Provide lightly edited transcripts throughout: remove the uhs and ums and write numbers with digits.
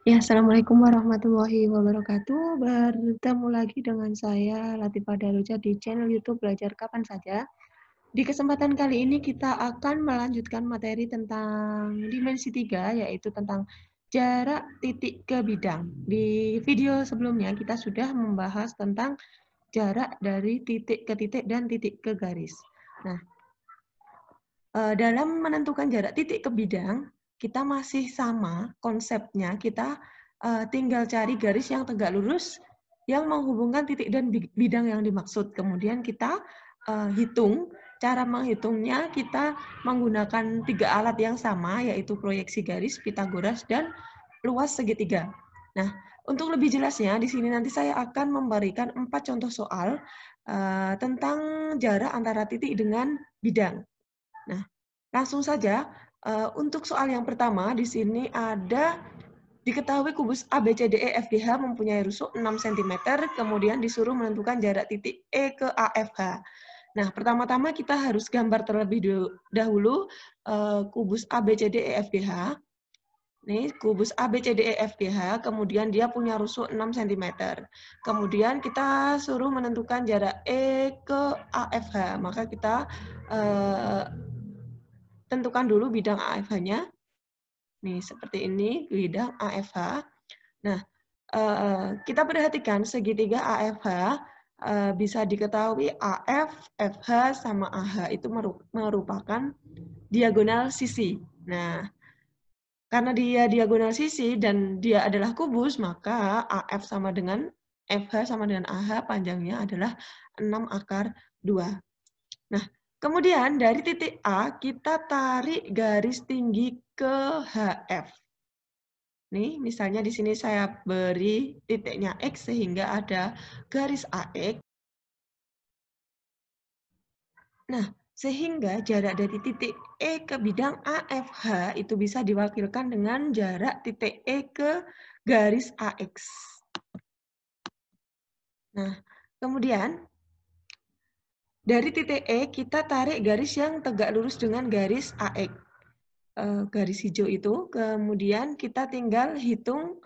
Ya, assalamualaikum warahmatullahi wabarakatuh. Bertemu lagi dengan saya Latifah Daruja di channel YouTube Belajar Kapan Saja. Di kesempatan kali ini kita akan melanjutkan materi tentang dimensi 3, yaitu tentang jarak titik ke bidang. Di video sebelumnya kita sudah membahas tentang jarak dari titik ke titik dan titik ke garis. Nah, dalam menentukan jarak titik ke bidang, kita masih sama konsepnya, kita tinggal cari garis yang tegak lurus yang menghubungkan titik dan bidang yang dimaksud. Kemudian kita hitung, cara menghitungnya kita menggunakan 3 alat yang sama, yaitu proyeksi garis, Pitagoras, dan luas segitiga. Nah, untuk lebih jelasnya, di sini nanti saya akan memberikan 4 contoh soal tentang jarak antara titik dengan bidang. Nah, langsung saja, untuk soal yang pertama di sini ada diketahui kubus ABCDEFGH mempunyai rusuk 6 cm, kemudian disuruh menentukan jarak titik E ke AFH. Nah, pertama-tama kita harus gambar terlebih dahulu kubus ABCDEFGH. Nih, kubus ABCDEFGH, kemudian dia punya rusuk 6 cm. Kemudian kita suruh menentukan jarak E ke AFH, maka kita tentukan dulu bidang AFH-nya. Nih, seperti ini bidang AFH. Nah, kita perhatikan segitiga AFH bisa diketahui AF, FH, sama AH itu merupakan diagonal sisi. Nah, karena dia diagonal sisi dan dia adalah kubus, maka AF sama dengan FH sama dengan AH panjangnya adalah 6/2. Nah, kemudian dari titik A kita tarik garis tinggi ke HF. Nih, misalnya di sini saya beri titiknya X sehingga ada garis AX. Nah, sehingga jarak dari titik E ke bidang AFH itu bisa diwakilkan dengan jarak titik E ke garis AX. Nah, kemudian dari titik E kita tarik garis yang tegak lurus dengan garis AX. Garis hijau itu, kemudian kita tinggal hitung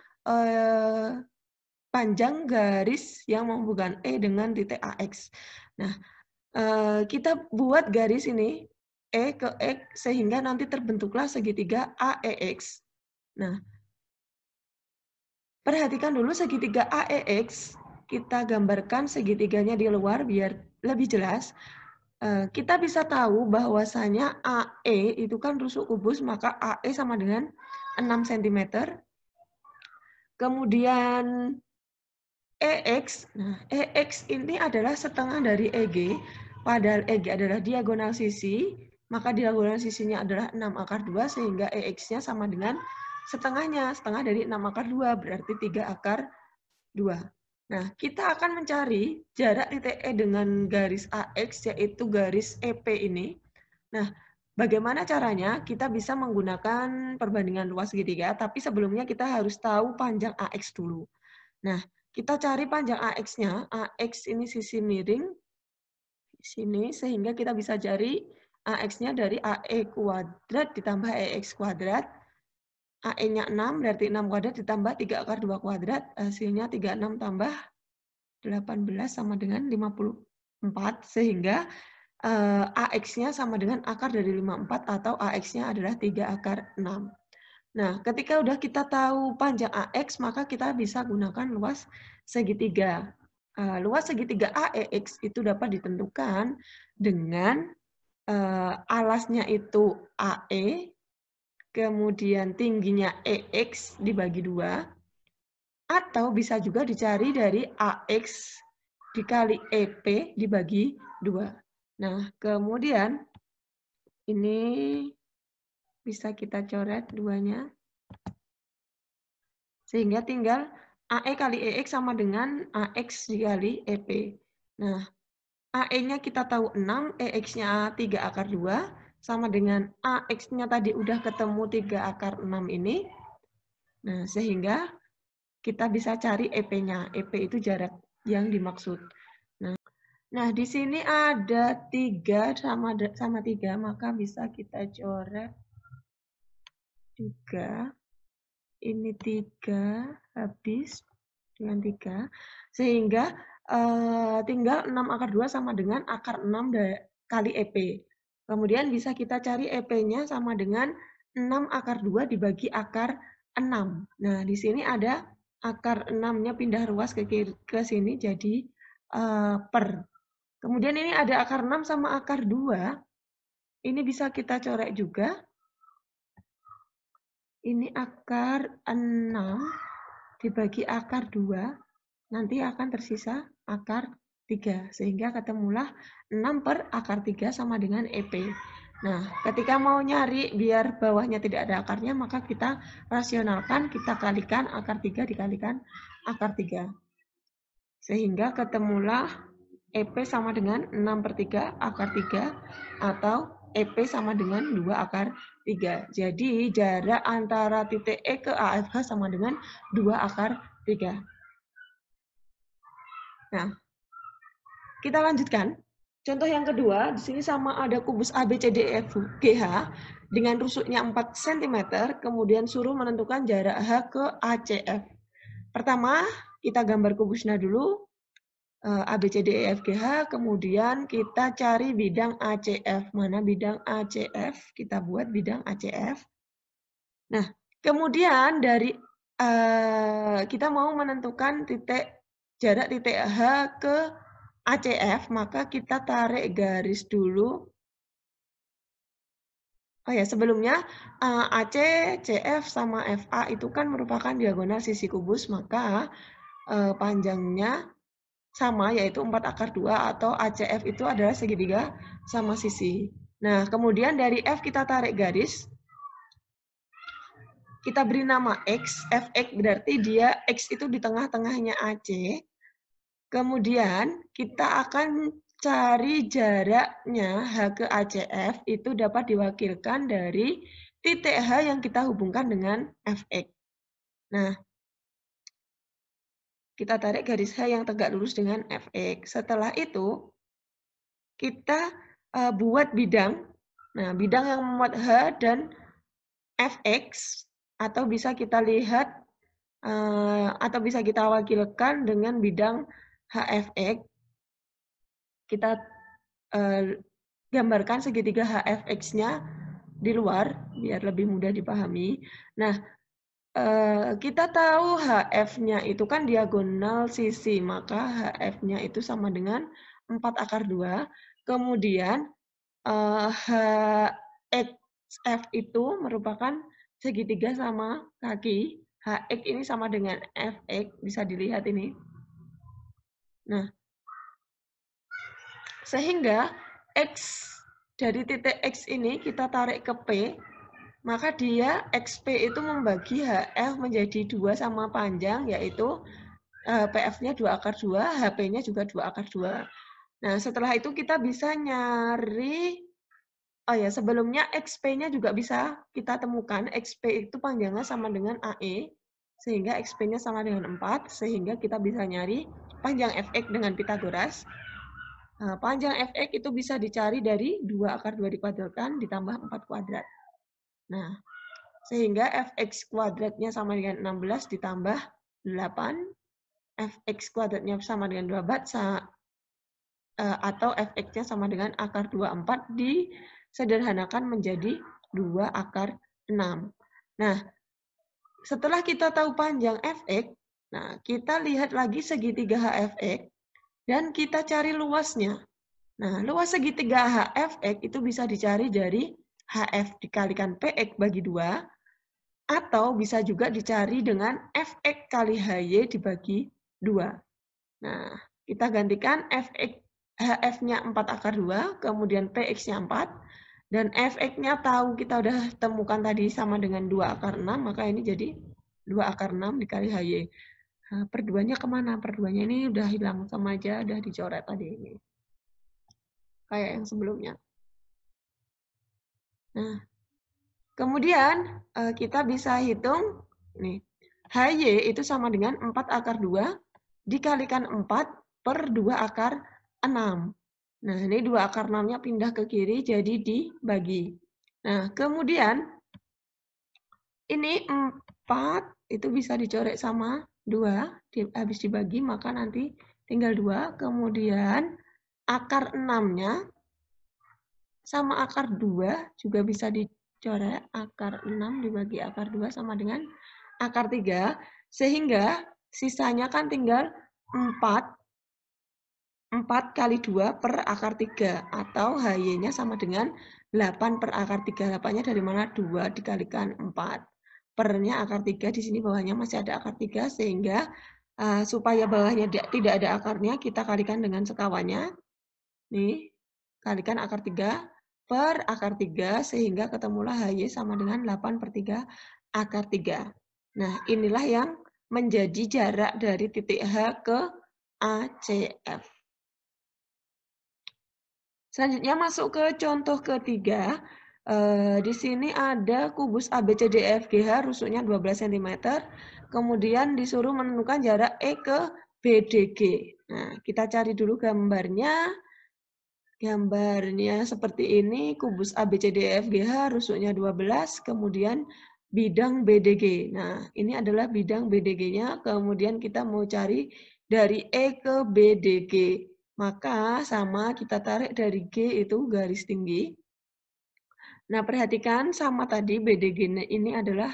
panjang garis yang menghubungkan E dengan titik AX. Nah, kita buat garis ini E ke X sehingga nanti terbentuklah segitiga AEX. Nah, perhatikan dulu segitiga AEX, kita gambarkan segitiganya di luar biar lebih jelas. Kita bisa tahu bahwasanya AE itu kan rusuk kubus, maka AE sama dengan 6 cm. Kemudian EX, nah EX ini adalah setengah dari EG, padahal EG adalah diagonal sisi, maka diagonal sisinya adalah 6/2, sehingga EX-nya sama dengan setengahnya, setengah dari 6/2, berarti 3/2. Nah, kita akan mencari jarak titik E dengan garis AX, yaitu garis EP ini. Nah, bagaimana caranya? Kita bisa menggunakan perbandingan luas segitiga, tapi sebelumnya kita harus tahu panjang AX dulu. Nah, kita cari panjang AX-nya. AX ini sisi miring, di sini, sehingga kita bisa cari AX-nya dari AE kuadrat ditambah EX kuadrat. AE-nya 6, berarti 6 kuadrat ditambah 3/2 kuadrat, hasilnya 36 tambah 18 sama dengan 54, sehingga AX-nya sama dengan akar dari 54 atau AX-nya adalah 3/6. Nah, ketika udah kita tahu panjang AX, maka kita bisa gunakan luas segitiga. Luas segitiga AEX itu dapat ditentukan dengan alasnya itu AE, kemudian tingginya EX dibagi 2, atau bisa juga dicari dari AX dikali EP dibagi 2. Nah, kemudian ini bisa kita coret duanya. Sehingga tinggal AE kali EX sama dengan AX dikali EP. Nah, AE-nya kita tahu 6, EX-nya 3/2, sama dengan AX-nya tadi udah ketemu 3/6 ini. Nah, sehingga kita bisa cari EP-nya. EP itu jarak yang dimaksud. Nah, di sini ada 3 sama 3, maka bisa kita coret juga. ini 3 habis dengan 3. Sehingga tinggal 6 akar 2 sama dengan akar 6 kali EP. Kemudian bisa kita cari EP-nya sama dengan 6 akar 2 dibagi akar 6. Nah, di sini ada akar 6-nya pindah ruas ke sini jadi per. Kemudian ini ada akar 6 sama akar 2. Ini bisa kita coret juga. Ini akar 6 dibagi akar 2, nanti akan tersisa akar 3. Sehingga ketemulah 6 per akar 3 sama dengan EP. Nah, ketika mau nyari biar bawahnya tidak ada akarnya, maka kita rasionalkan, kita kalikan akar 3 dikalikan akar 3. Sehingga ketemulah EP sama dengan 6 per 3 akar 3 atau EP sama dengan 2 akar 3. Jadi jarak antara titik E ke AFH sama dengan 2 akar 3. Nah, kita lanjutkan. Contoh yang kedua, di sini sama ada kubus ABCDEFGH dengan rusuknya 4 cm, kemudian suruh menentukan jarak H ke ACF. Pertama, kita gambar kubusnya dulu. ABCDEFGH, kemudian kita cari bidang ACF. Mana bidang ACF? Kita buat bidang ACF. Nah, kemudian dari kita mau menentukan jarak titik H ke ACF, maka kita tarik garis dulu. Oh ya, sebelumnya AC, CF, sama FA itu kan merupakan diagonal sisi kubus, maka panjangnya sama, yaitu 4 akar 2 atau ACF itu adalah segitiga sama sisi. Nah, kemudian dari F kita tarik garis. Kita beri nama X, Fx berarti dia X itu di tengah-tengahnya AC. Kemudian kita akan cari jaraknya H ke ACF, itu dapat diwakilkan dari titik H yang kita hubungkan dengan Fx. Nah, kita tarik garis H yang tegak lurus dengan Fx. Setelah itu, kita buat bidang. Nah, bidang yang memuat H dan Fx, atau bisa kita lihat atau bisa kita wakilkan dengan bidang HFX. Kita gambarkan segitiga HFX-nya di luar biar lebih mudah dipahami. Nah, kita tahu HF-nya itu kan diagonal sisi, maka HF-nya itu sama dengan 4 akar 2. Kemudian HXF itu merupakan segitiga sama kaki. HX ini sama dengan Fx, bisa dilihat ini. Nah, sehingga X dari titik X ini kita tarik ke P, maka dia XP itu membagi HF menjadi 2 sama panjang, yaitu PF-nya 2 akar 2, HP-nya juga 2 akar 2. Nah, setelah itu kita bisa nyari, oh ya, sebelumnya XP-nya juga bisa kita temukan. XP itu panjangnya sama dengan AE, sehingga XP-nya sama dengan 4, sehingga kita bisa nyari panjang Fx dengan Pitagoras. Nah, panjang Fx itu bisa dicari dari 2 akar 2 dikuadratkan ditambah 4 kuadrat. Nah, sehingga Fx kuadratnya sama dengan 16 ditambah 8. Fx kuadratnya sama dengan 12, atau Fx-nya sama dengan akar 24 disederhanakan menjadi 2 akar 6. Nah, setelah kita tahu panjang Fx, nah kita lihat lagi segitiga HFX dan kita cari luasnya. Nah, luas segitiga HFX itu bisa dicari dari HF dikalikan PX bagi 2, atau bisa juga dicari dengan Fx kali HY dibagi 2. Nah, kita gantikan HF-nya 4 akar 2, kemudian PX-nya 4, dan Fx-nya tahu kita udah temukan tadi sama dengan 2 akar 6, maka ini jadi 2 akar 6 dikali HY. Nah, per 2-nya kemana? Per 2-nya ini udah hilang sama aja, udah dicoret tadi ini. Kayak yang sebelumnya. Nah, kemudian kita bisa hitung, nih, HY itu sama dengan 4 akar 2 dikalikan 4 per 2 akar 6. Nah, ini 2 akar 6-nya pindah ke kiri, jadi dibagi. Nah, kemudian ini 4 itu bisa dicoret sama 2, habis dibagi maka nanti tinggal 2. Kemudian akar 6-nya sama akar 2 juga bisa dicoret. Akar 6 dibagi akar 2 sama dengan akar 3. Sehingga sisanya kan tinggal 4 kali 2 per akar 3. Atau HY-nya sama dengan 8 per akar 3. 8-nya dari mana? 2 dikalikan 4. Per-nya akar 3, di sini bawahnya masih ada akar 3. Sehingga supaya bawahnya tidak ada akarnya, kita kalikan dengan sekawannya. Nih, kalikan akar 3 per akar 3 sehingga ketemulah HY sama dengan 8 per 3 akar 3. Nah, inilah yang menjadi jarak dari titik H ke ACF. Selanjutnya masuk ke contoh ketiga. Di sini ada kubus ABCDEFGH rusuknya 12 cm. Kemudian disuruh menentukan jarak E ke BDG. Nah, kita cari dulu gambarnya. Gambarnya seperti ini, kubus ABCDEFGH rusuknya 12, kemudian bidang BDG. Nah, ini adalah bidang BDG-nya, kemudian kita mau cari dari E ke BDG. Maka sama kita tarik dari G itu garis tinggi. Nah, perhatikan sama tadi BDG ini adalah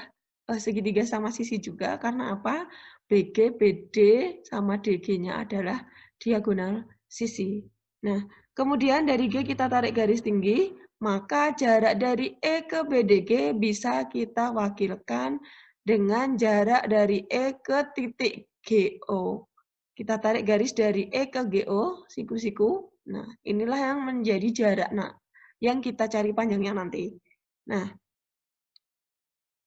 segitiga sama sisi juga. Karena apa? BG, BD, sama DG-nya adalah diagonal sisi. Nah, kemudian dari G kita tarik garis tinggi, maka jarak dari E ke BDG bisa kita wakilkan dengan jarak dari E ke titik GO. Kita tarik garis dari E ke GO, siku-siku. Nah, inilah yang menjadi jarak yang kita cari panjangnya nanti. Nah,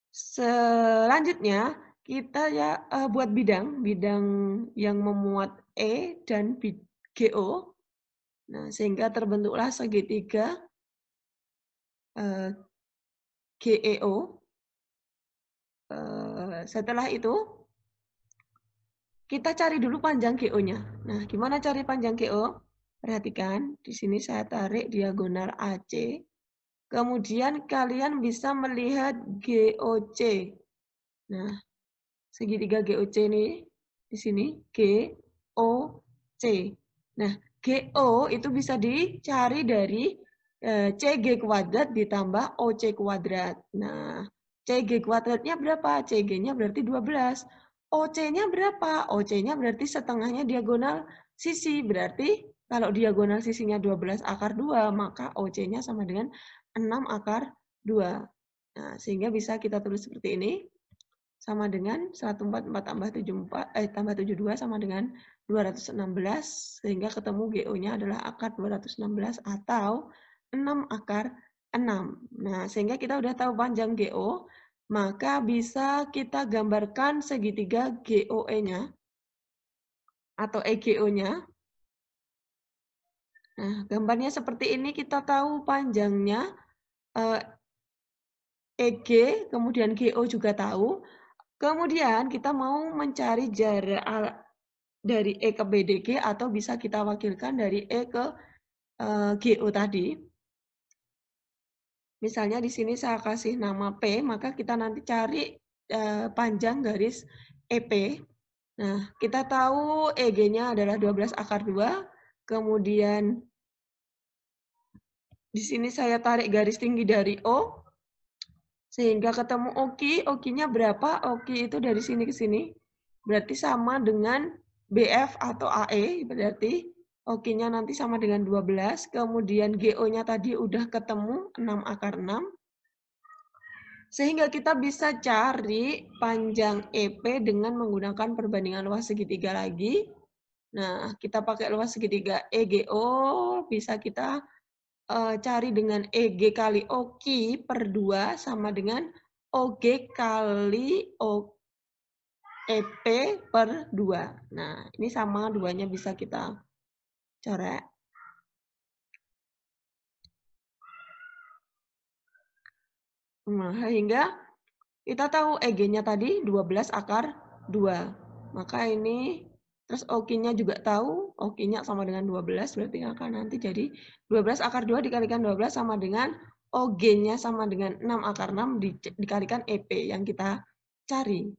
selanjutnya kita buat bidang yang memuat E dan GO. Nah, sehingga terbentuklah segitiga GEO. Setelah itu kita cari dulu panjang GO-nya. Nah, gimana cari panjang GO? Perhatikan, di sini saya tarik diagonal AC. Kemudian kalian bisa melihat GOC. Nah, segitiga GOC ini di sini GOC. Nah, GO itu bisa dicari dari CG kuadrat ditambah OC kuadrat. Nah, CG kuadratnya berapa? CG-nya berarti 12. OC-nya berapa? OC-nya berarti setengahnya diagonal sisi. Berarti kalau diagonal sisinya 12 akar 2, maka OC-nya sama dengan 6 akar 2. Nah, sehingga bisa kita tulis seperti ini. Sama dengan 144 tambah 72 sama dengan 216. Sehingga ketemu GO-nya adalah akar 216 atau 6 akar 6. Nah, sehingga kita udah tahu panjang GO, maka bisa kita gambarkan segitiga GOE-nya atau EGO-nya. Nah, gambarnya seperti ini, kita tahu panjangnya EG, kemudian GO juga tahu. Kemudian kita mau mencari jarak dari E ke BDG atau bisa kita wakilkan dari E ke GO tadi. Misalnya di sini saya kasih nama P, maka kita nanti cari panjang garis EP. Nah, kita tahu EG-nya adalah 12 akar 2. Kemudian di sini saya tarik garis tinggi dari O. Sehingga ketemu OKI. OKI-nya berapa? OKI itu dari sini ke sini. Berarti sama dengan BF atau AE. Berarti OKI-nya nanti sama dengan 12. Kemudian GO-nya tadi udah ketemu 6 akar 6. Sehingga kita bisa cari panjang EP dengan menggunakan perbandingan luas segitiga lagi. Nah, kita pakai luas segitiga EGO. Bisa kita cari dengan EG kali OKI per 2 sama dengan OG kali EP per 2. Nah, ini sama, duanya bisa kita coret. Nah, sehingga kita tahu EG-nya tadi 12 akar 2. Maka ini, terus OKI-nya juga tahu, OKI-nya sama dengan 12, berarti akan nanti jadi 12 akar 2 dikalikan 12 sama dengan OG-nya sama dengan 6 akar 6 dikalikan EP yang kita cari.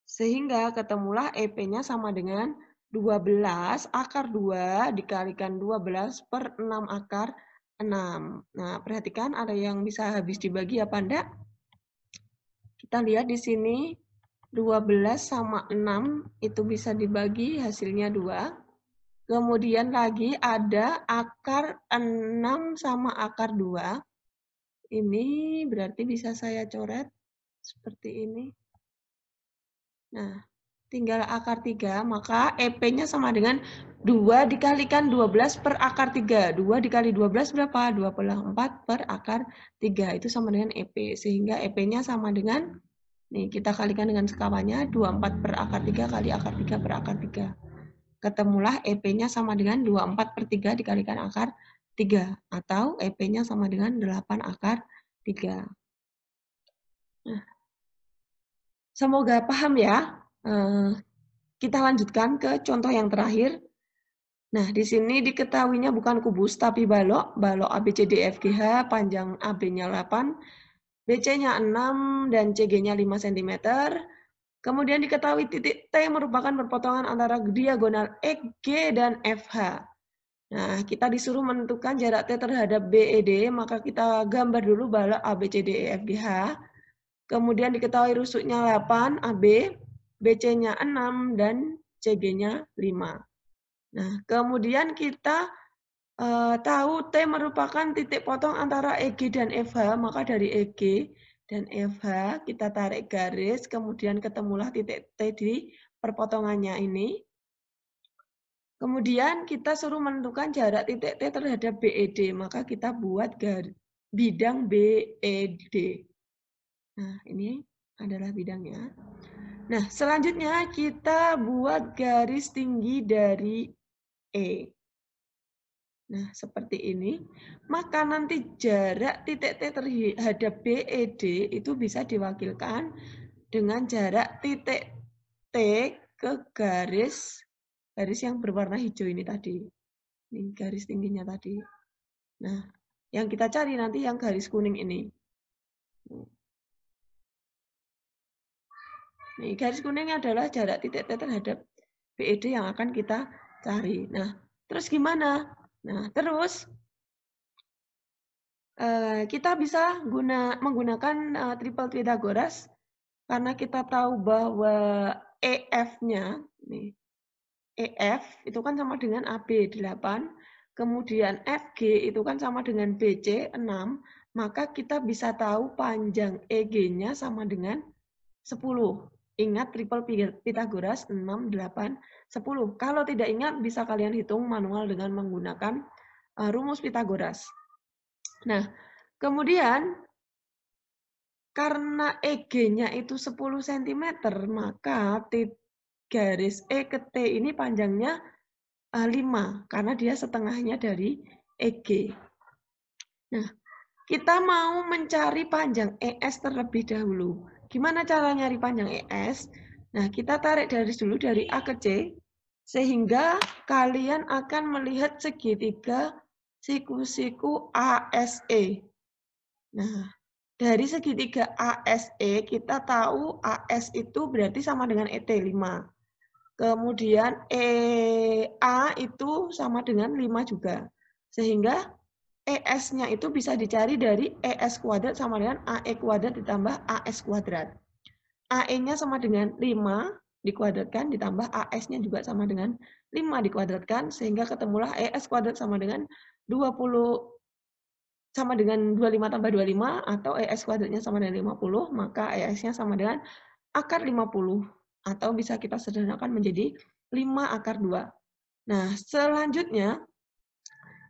Sehingga ketemulah EP-nya sama dengan 12 akar 2 dikalikan 12 per 6 akar 6. Nah, perhatikan ada yang bisa habis dibagi apa enggak? Kita lihat di sini 12 sama 6 itu bisa dibagi, hasilnya 2. Kemudian lagi ada akar 6 sama akar 2. Ini berarti bisa saya coret seperti ini. Nah, tinggal akar 3, maka EP-nya sama dengan 2 dikalikan 12 per akar 3. 2 dikali 12 berapa? 24 per akar 3. Itu sama dengan EP. Sehingga EP-nya sama dengan, nih kita kalikan dengan sekawannya, 24 per akar 3 kali akar 3 per akar 3. Ketemulah EP-nya sama dengan 24 per 3 dikalikan akar 3. Atau EP-nya sama dengan 8 akar 3. Nah, semoga paham ya. Kita lanjutkan ke contoh yang terakhir. Nah, di sini diketahuinya bukan kubus, tapi balok. Balok ABCDFGH, panjang AB-nya 8, BC-nya 6, dan CG-nya 5 cm. Kemudian diketahui titik T merupakan perpotongan antara diagonal EG dan FH. Nah, kita disuruh menentukan jarak T terhadap BED, maka kita gambar dulu balok ABCDEFGH. Kemudian diketahui rusuknya 8 AB, BC-nya 6, dan CG-nya 5. Nah, kemudian kita tahu T merupakan titik potong antara EG dan FH, maka dari EG dan FH kita tarik garis, kemudian ketemulah titik T di perpotongannya ini. Kemudian kita suruh menentukan jarak titik T terhadap BED, maka kita buat bidang BED. Nah, ini adalah bidangnya. Nah, selanjutnya kita buat garis tinggi dari E. Nah, seperti ini. Maka nanti jarak titik T terhadap BED itu bisa diwakilkan dengan jarak titik T ke garis yang berwarna hijau ini tadi. Ini garis tingginya tadi. Nah, yang kita cari nanti yang garis kuning ini. Nih, garis kuning adalah jarak titik T terhadap BED yang akan kita cari. Nah, terus gimana? Nah, terus kita bisa menggunakan triple Pythagoras karena kita tahu bahwa EF-nya, nih, EF itu kan sama dengan AB 8, kemudian FG itu kan sama dengan BC 6, maka kita bisa tahu panjang EG-nya sama dengan 10. Ingat triple Pythagoras 6, 8, 10. Kalau tidak ingat bisa kalian hitung manual dengan menggunakan rumus Pythagoras. Nah, kemudian karena EG-nya itu 10 cm, maka garis E ke T ini panjangnya 5, karena dia setengahnya dari EG. Nah, kita mau mencari panjang ES terlebih dahulu. Gimana cara nyari panjang ES? Nah, kita tarik garis dulu dari A ke C, sehingga kalian akan melihat segitiga siku-siku ASE. Nah, dari segitiga ASE kita tahu AS itu berarti sama dengan ET 5. Kemudian EA itu sama dengan 5 juga. Sehingga ES-nya itu bisa dicari dari ES kuadrat sama dengan AE kuadrat ditambah AS kuadrat. AE-nya sama dengan 5 dikuadratkan ditambah AS-nya juga sama dengan 5 dikuadratkan, sehingga ketemulah ES kuadrat sama dengan 20 sama dengan 25 tambah 25 atau ES kuadratnya sama dengan 50, maka ES-nya sama dengan akar 50 atau bisa kita sederhanakan menjadi 5 akar 2. Nah, selanjutnya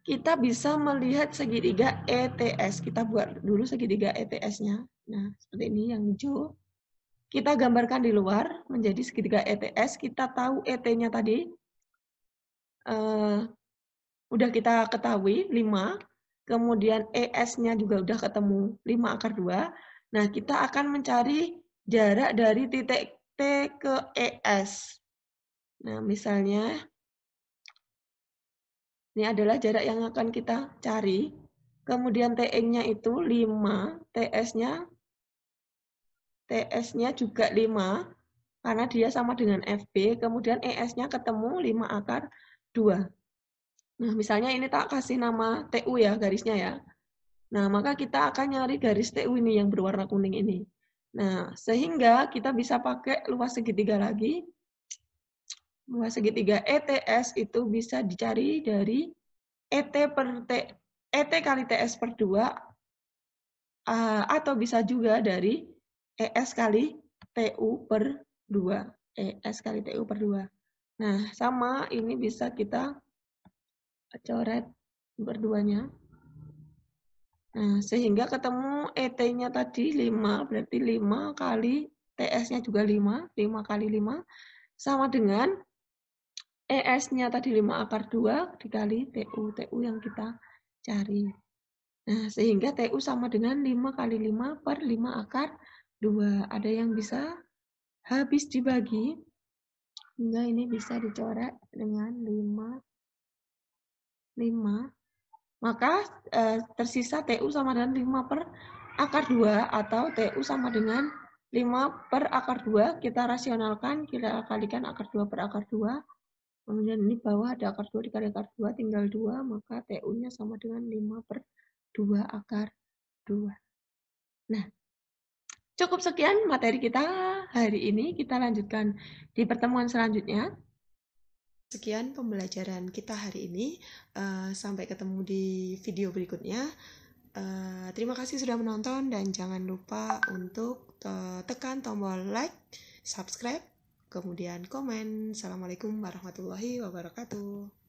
kita bisa melihat segitiga ETS. Kita buat dulu segitiga ETS-nya. Nah, seperti ini yang hijau. Kita gambarkan di luar menjadi segitiga ETS. Kita tahu ET-nya tadi. Udah kita ketahui 5. Kemudian ES-nya juga udah ketemu 5 akar 2. Nah, kita akan mencari jarak dari titik T ke ES. Nah, misalnya ini adalah jarak yang akan kita cari. Kemudian TN-nya itu 5, TS-nya TS-nya juga 5, karena dia sama dengan FB, kemudian ES-nya ketemu 5 akar 2. Nah, misalnya ini tak kasih nama TU ya, garisnya ya. Nah, maka kita akan nyari garis TU ini yang berwarna kuning ini. Nah, sehingga kita bisa pakai luas segitiga lagi. Luas segitiga ETS itu bisa dicari dari ET kali TS per 2, atau bisa juga dari ES kali TU per 2. ES kali TU per 2. Nah, sama ini bisa kita coret berduanya. Nah, sehingga ketemu ET-nya tadi 5, berarti 5 kali TS-nya juga 5, 5 kali 5, sama dengan ES-nya tadi 5 akar 2 dikali TU yang kita cari. Nah, sehingga TU sama dengan 5 kali 5 per 5 akar 2. Ada yang bisa habis dibagi, hingga ini bisa dicoret dengan 5. Maka tersisa TU sama dengan 5 per akar 2, atau TU sama dengan 5 per akar 2, kita rasionalkan, kita kalikan akar 2 per akar 2, kemudian ini bawah ada akar 2 dikali akar 2, tinggal 2, maka TU-nya sama dengan 5 per 2 akar 2. Nah, cukup sekian materi kita hari ini, kita lanjutkan di pertemuan selanjutnya. Sekian pembelajaran kita hari ini. Sampai ketemu di video berikutnya. Terima kasih sudah menonton dan jangan lupa untuk tekan tombol like, subscribe, kemudian komen. Assalamualaikum warahmatullahi wabarakatuh.